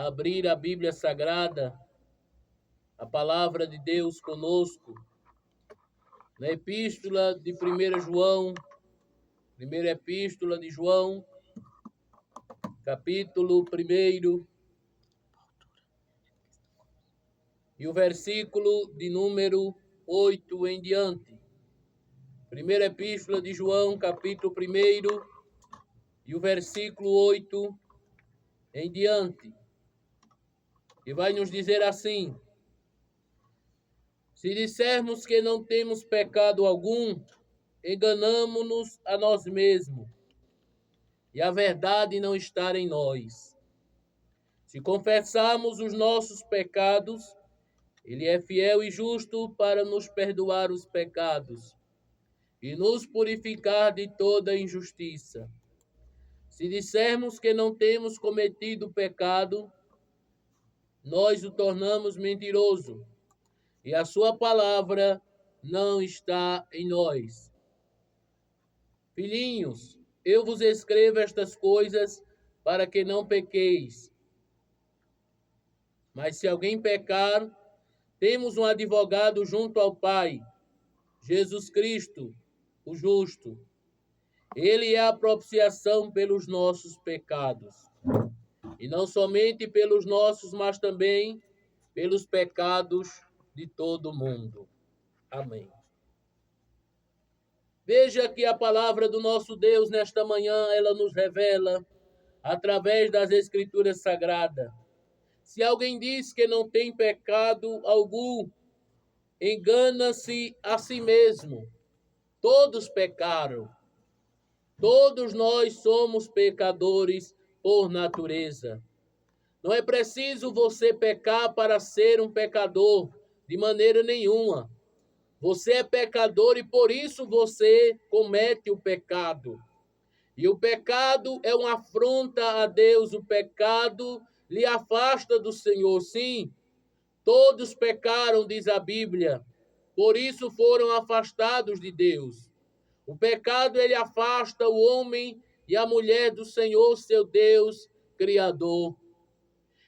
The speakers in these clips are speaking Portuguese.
abrir a Bíblia Sagrada, a palavra de Deus conosco, na epístola de 1 João, primeira epístola de João, capítulo 1, e o versículo de número 8 em diante. Primeira epístola de João, capítulo 1, e o versículo 8 em diante. E vai nos dizer assim: se dissermos que não temos pecado algum, enganamo-nos a nós mesmos, e a verdade não está em nós. Se confessarmos os nossos pecados, Ele é fiel e justo para nos perdoar os pecados e nos purificar de toda injustiça. Se dissermos que não temos cometido pecado, nós o tornamos mentiroso, e a sua palavra não está em nós. Filhinhos, eu vos escrevo estas coisas para que não pequeis. Mas se alguém pecar, temos um advogado junto ao Pai, Jesus Cristo, o justo. Ele é a propiciação pelos nossos pecados, e não somente pelos nossos, mas também pelos pecados de todo mundo. Amém. Veja que a palavra do nosso Deus nesta manhã, ela nos revela, através das Escrituras Sagradas. Se alguém diz que não tem pecado algum, engana-se a si mesmo. Todos pecaram. Todos nós somos pecadores por natureza. Não é preciso você pecar para ser um pecador, de maneira nenhuma. Você é pecador e por isso você comete o pecado. E o pecado é uma afronta a Deus. O pecado lhe afasta do Senhor. Sim, todos pecaram, diz a Bíblia. Por isso foram afastados de Deus. O pecado, ele afasta o homem e a mulher do Senhor, seu Deus, Criador.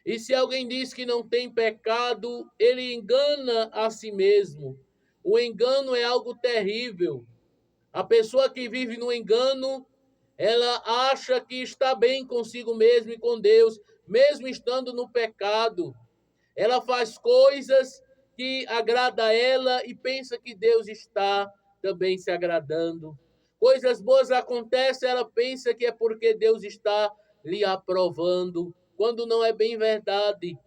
E se alguém diz que não tem pecado, ele engana a si mesmo. O engano é algo terrível. A pessoa que vive no engano, ela acha que está bem consigo mesmo e com Deus, mesmo estando no pecado. Ela faz coisas que agradam a ela e pensa que Deus está também se agradando. Coisas boas acontecem, ela pensa que é porque Deus está lhe aprovando, quando não é bem verdade.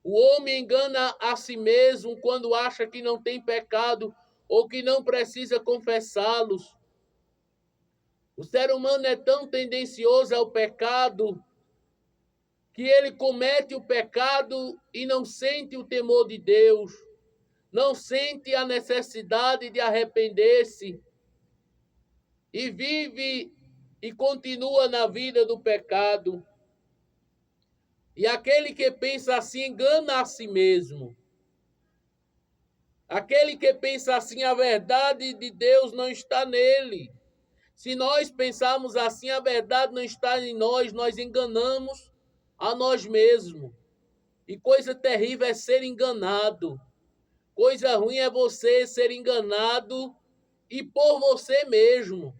O homem engana a si mesmo quando acha que não tem pecado ou que não precisa confessá-los. O ser humano é tão tendencioso ao pecado que ele comete o pecado e não sente o temor de Deus, não sente a necessidade de arrepender-se e vive e continua na vida do pecado. E aquele que pensa assim engana a si mesmo. Aquele que pensa assim, a verdade de Deus não está nele. Se nós pensarmos assim, a verdade não está em nós, nós enganamos a nós mesmos. E coisa terrível é ser enganado. Coisa ruim é você ser enganado e por você mesmo.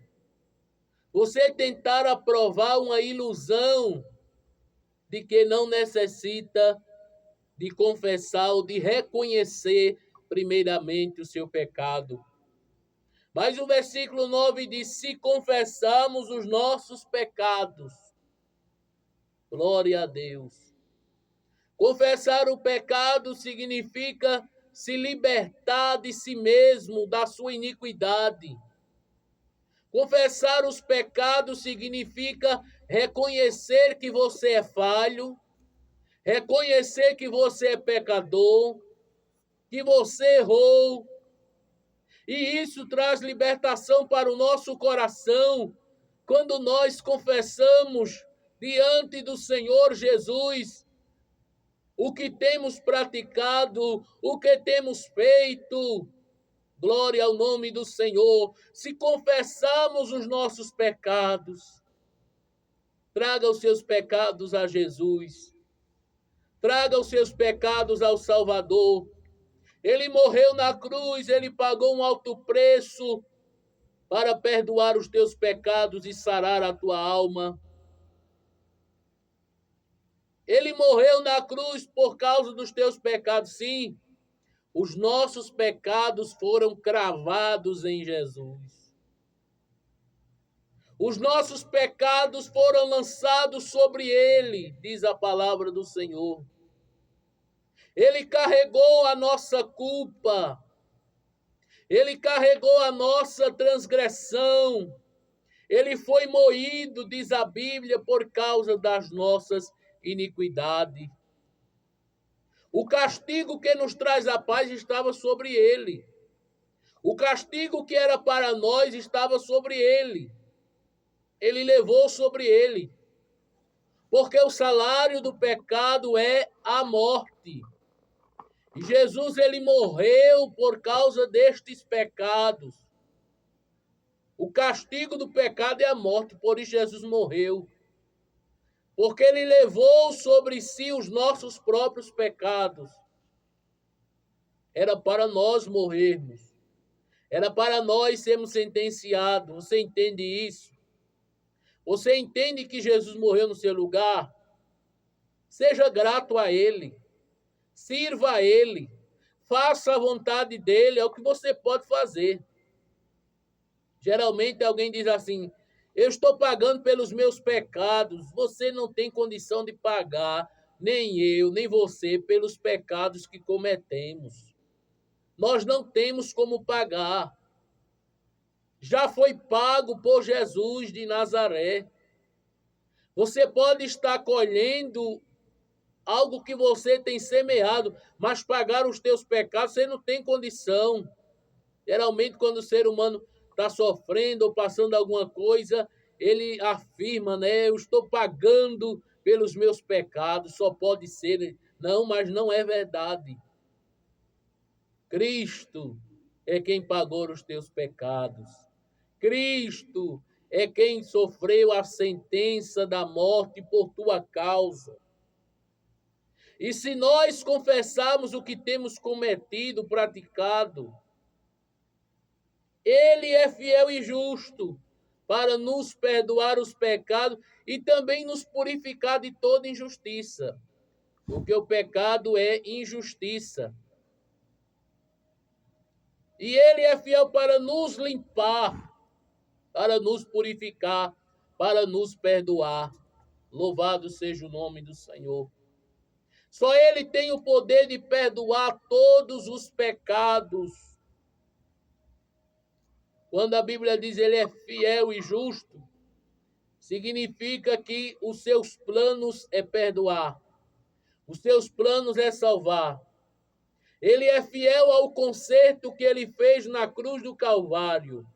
Você tentar aprovar uma ilusão de que não necessita de confessar ou de reconhecer primeiramente o seu pecado. Mas o versículo 9 diz: se confessarmos os nossos pecados, glória a Deus. Confessar o pecado significa se libertar de si mesmo, da sua iniquidade. Confessar os pecados significa reconhecer que você é falho, reconhecer que você é pecador, que você errou. E isso traz libertação para o nosso coração, quando nós confessamos diante do Senhor Jesus o que temos praticado, o que temos feito. Glória ao nome do Senhor. Se confessarmos os nossos pecados, traga os seus pecados a Jesus. traga os seus pecados ao Salvador. Ele morreu na cruz, ele pagou um alto preço para perdoar os teus pecados e sarar a tua alma. Ele morreu na cruz por causa dos teus pecados, sim. Os nossos pecados foram cravados em Jesus. Os nossos pecados foram lançados sobre ele, diz a palavra do Senhor. Ele carregou a nossa culpa. Ele carregou a nossa transgressão. Ele foi moído, diz a Bíblia, por causa das nossas iniquidades. O castigo que nos traz a paz estava sobre ele. O castigo que era para nós estava sobre ele. Ele levou sobre ele. Porque o salário do pecado é a morte. E Jesus, ele morreu por causa destes pecados. O castigo do pecado é a morte, por isso Jesus morreu. Porque ele levou sobre si os nossos próprios pecados. Era para nós morrermos. Era para nós sermos sentenciados. Você entende isso? Você entende que Jesus morreu no seu lugar? Seja grato a ele. Sirva a ele. Faça a vontade dele. É o que você pode fazer. Geralmente alguém diz assim: eu estou pagando pelos meus pecados. Você não tem condição de pagar, nem eu, nem você, pelos pecados que cometemos. Nós não temos como pagar. Já foi pago por Jesus de Nazaré. Você pode estar colhendo algo que você tem semeado, mas pagar os teus pecados você não tem condição. Geralmente, quando o ser humano está sofrendo ou passando alguma coisa, ele afirma, né? Eu estou pagando pelos meus pecados, só pode ser. Não, mas não é verdade. Cristo é quem pagou os teus pecados. Cristo é quem sofreu a sentença da morte por tua causa. E se nós confessarmos o que temos cometido, praticado, ele é fiel e justo para nos perdoar os pecados e também nos purificar de toda injustiça. Porque o pecado é injustiça. E ele é fiel para nos limpar, para nos purificar, para nos perdoar. Louvado seja o nome do Senhor. Só ele tem o poder de perdoar todos os pecados. Quando a Bíblia diz ele é fiel e justo, significa que os seus planos é perdoar. Os seus planos é salvar. Ele é fiel ao conserto que ele fez na cruz do Calvário.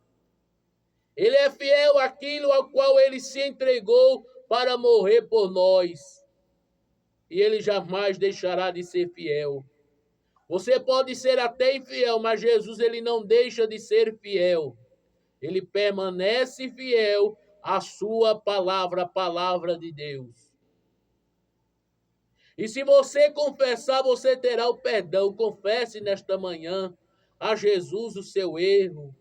Ele é fiel àquilo ao qual ele se entregou para morrer por nós. E ele jamais deixará de ser fiel. Você pode ser até infiel, mas Jesus ele não deixa de ser fiel. Ele permanece fiel à sua palavra, a palavra de Deus. E se você confessar, você terá o perdão. Confesse nesta manhã a Jesus o seu erro,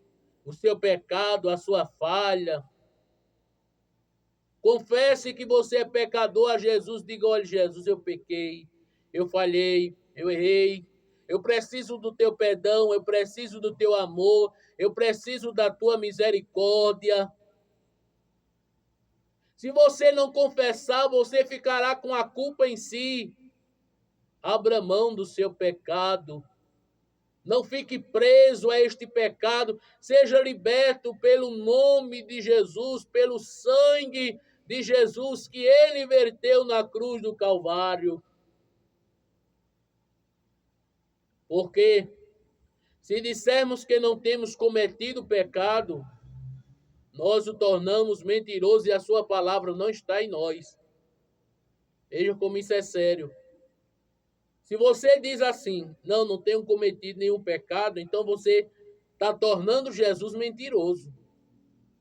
o seu pecado, a sua falha. Confesse que você é pecador a Jesus. Diga: olha, Jesus, eu pequei, eu falhei, eu errei. Eu preciso do teu perdão, eu preciso do teu amor, eu preciso da tua misericórdia. Se você não confessar, você ficará com a culpa em si. Abra mão do seu pecado. Não fique preso a este pecado. Seja liberto pelo nome de Jesus, pelo sangue de Jesus que ele verteu na cruz do Calvário. Porque se dissermos que não temos cometido pecado, nós o tornamos mentiroso e a sua palavra não está em nós. Veja como isso é sério. Se você diz assim: não tenho cometido nenhum pecado, então você está tornando Jesus mentiroso.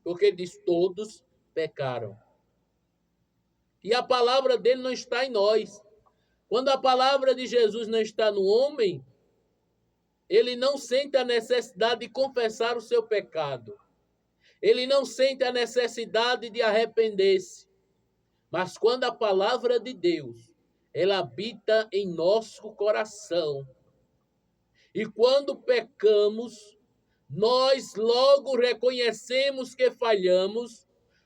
Porque ele diz: todos pecaram. E a palavra dele não está em nós. Quando a palavra de Jesus não está no homem, ele não sente a necessidade de confessar o seu pecado. Ele não sente a necessidade de arrepender-se. Mas quando a palavra de Deus, ela habita em nosso coração, e quando pecamos, nós logo reconhecemos que falhamos,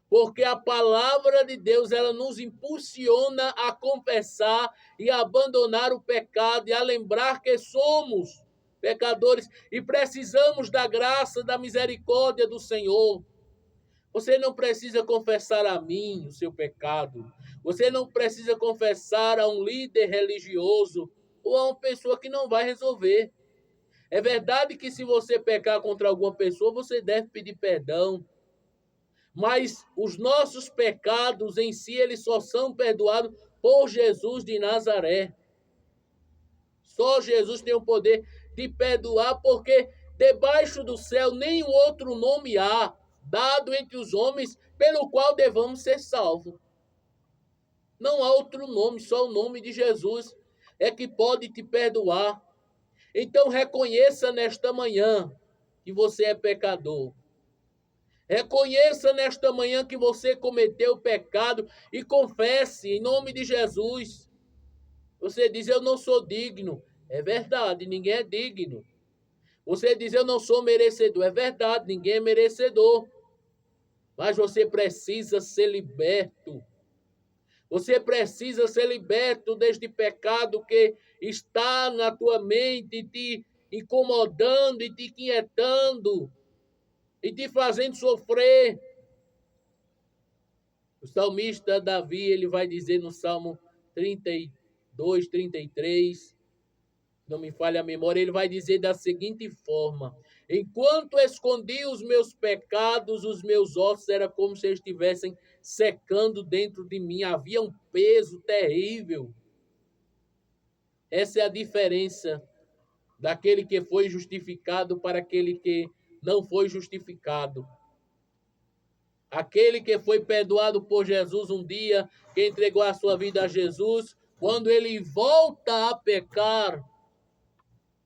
porque a palavra de Deus, ela nos impulsiona a confessar e a abandonar o pecado e a lembrar que somos pecadores e precisamos da graça, da misericórdia do Senhor. Você não precisa confessar a mim o seu pecado. Você não precisa confessar a um líder religioso ou a uma pessoa que não vai resolver. É verdade que se você pecar contra alguma pessoa, você deve pedir perdão. Mas os nossos pecados em si, eles só são perdoados por Jesus de Nazaré. Só Jesus tem o poder de perdoar, porque debaixo do céu nenhum outro nome há, dado entre os homens, pelo qual devamos ser salvos. Não há outro nome, só o nome de Jesus é que pode te perdoar. Então reconheça nesta manhã que você é pecador. Reconheça nesta manhã que você cometeu pecado e confesse em nome de Jesus. Você diz, eu não sou digno. É verdade, ninguém é digno. Você diz, eu não sou merecedor. É verdade, ninguém é merecedor. Mas você precisa ser liberto. Você precisa ser liberto deste pecado que está na tua mente, te incomodando e te inquietando e te fazendo sofrer. O salmista Davi, ele vai dizer no Salmo 32, 33, não me falha a memória, ele vai dizer da seguinte forma: enquanto escondi os meus pecados, os meus ossos era como se estivessem secando dentro de mim, havia um peso terrível. Essa é a diferença daquele que foi justificado para aquele que não foi justificado. Aquele que foi perdoado por Jesus um dia, que entregou a sua vida a Jesus, quando ele volta a pecar,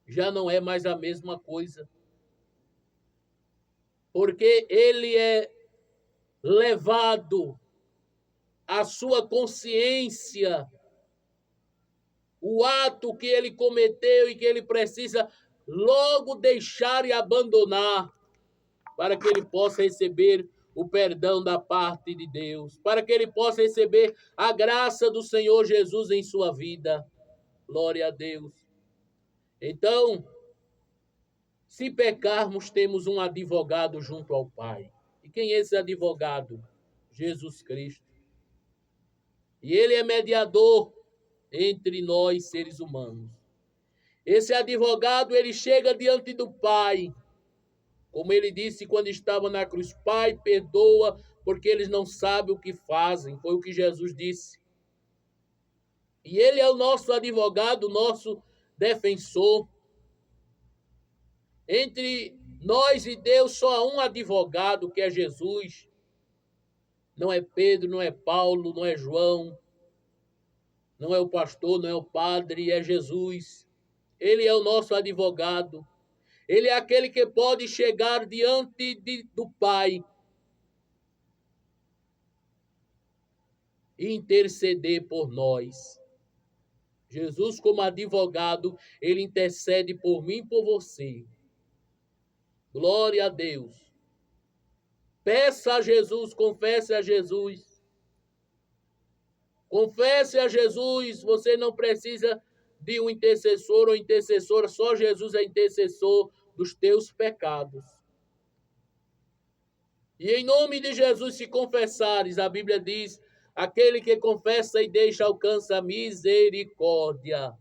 já não é mais a mesma coisa. Porque ele é levado à sua consciência, o ato que ele cometeu e que ele precisa logo deixar e abandonar, para que ele possa receber o perdão da parte de Deus, para que ele possa receber a graça do Senhor Jesus em sua vida. Glória a Deus. Então, se pecarmos, temos um advogado junto ao Pai. E quem é esse advogado? Jesus Cristo. E ele é mediador entre nós, seres humanos. Esse advogado, ele chega diante do Pai, como ele disse quando estava na cruz: Pai, perdoa, porque eles não sabem o que fazem. Foi o que Jesus disse. E ele é o nosso advogado, o nosso defensor. Entre nós e Deus só há um advogado, que é Jesus. Não é Pedro, não é Paulo, não é João, não é o pastor, não é o padre, é Jesus. Ele é o nosso advogado. Ele é aquele que pode chegar diante do Pai e interceder por nós. Jesus, como advogado, ele intercede por mim e por você. Glória a Deus. Peça a Jesus, confesse a Jesus. Confesse a Jesus, você não precisa de um intercessor ou intercessora, só Jesus é intercessor dos teus pecados. E em nome de Jesus, se confessares, a Bíblia diz, aquele que confessa e deixa alcança a misericórdia.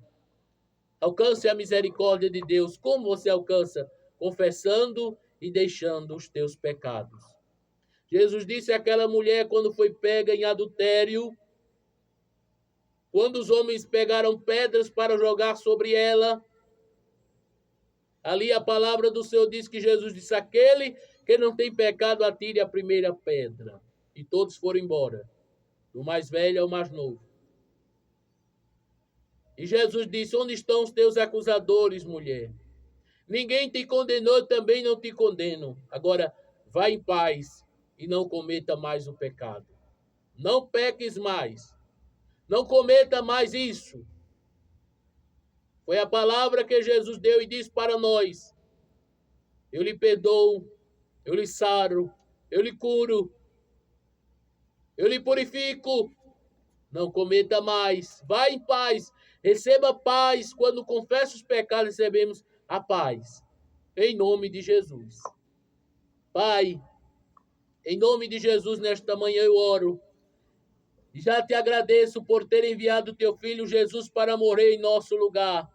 Alcance a misericórdia de Deus. Como você alcança? Confessando e deixando os teus pecados. Jesus disse àquela mulher, quando foi pega em adultério, quando os homens pegaram pedras para jogar sobre ela, ali a palavra do Senhor diz que Jesus disse: aquele que não tem pecado, atire a primeira pedra. E todos foram embora, do mais velho ao mais novo. E Jesus disse: onde estão os teus acusadores, mulher? Ninguém te condenou, eu também não te condeno. Agora, vá em paz e não cometa mais o pecado. Não peques mais. Não cometa mais isso. Foi a palavra que Jesus deu e disse para nós: eu lhe perdoo, eu lhe saro, eu lhe curo, eu lhe purifico. Não cometa mais. Vá em paz. Receba paz. Quando confessa os pecados, recebemos a paz. Em nome de Jesus. Pai, em nome de Jesus, nesta manhã eu oro. E já te agradeço por ter enviado teu filho Jesus para morrer em nosso lugar.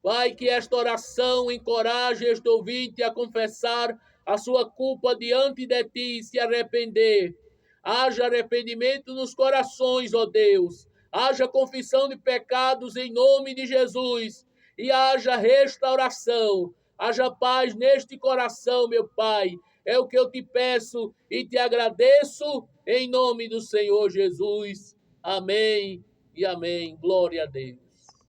Pai, que esta oração encoraje este ouvinte a confessar a sua culpa diante de ti e se arrepender. Haja arrependimento nos corações, ó Deus. Haja confissão de pecados em nome de Jesus. E haja restauração. Haja paz neste coração, meu Pai. É o que eu te peço e te agradeço em nome do Senhor Jesus. Amém e amém. Glória a Deus.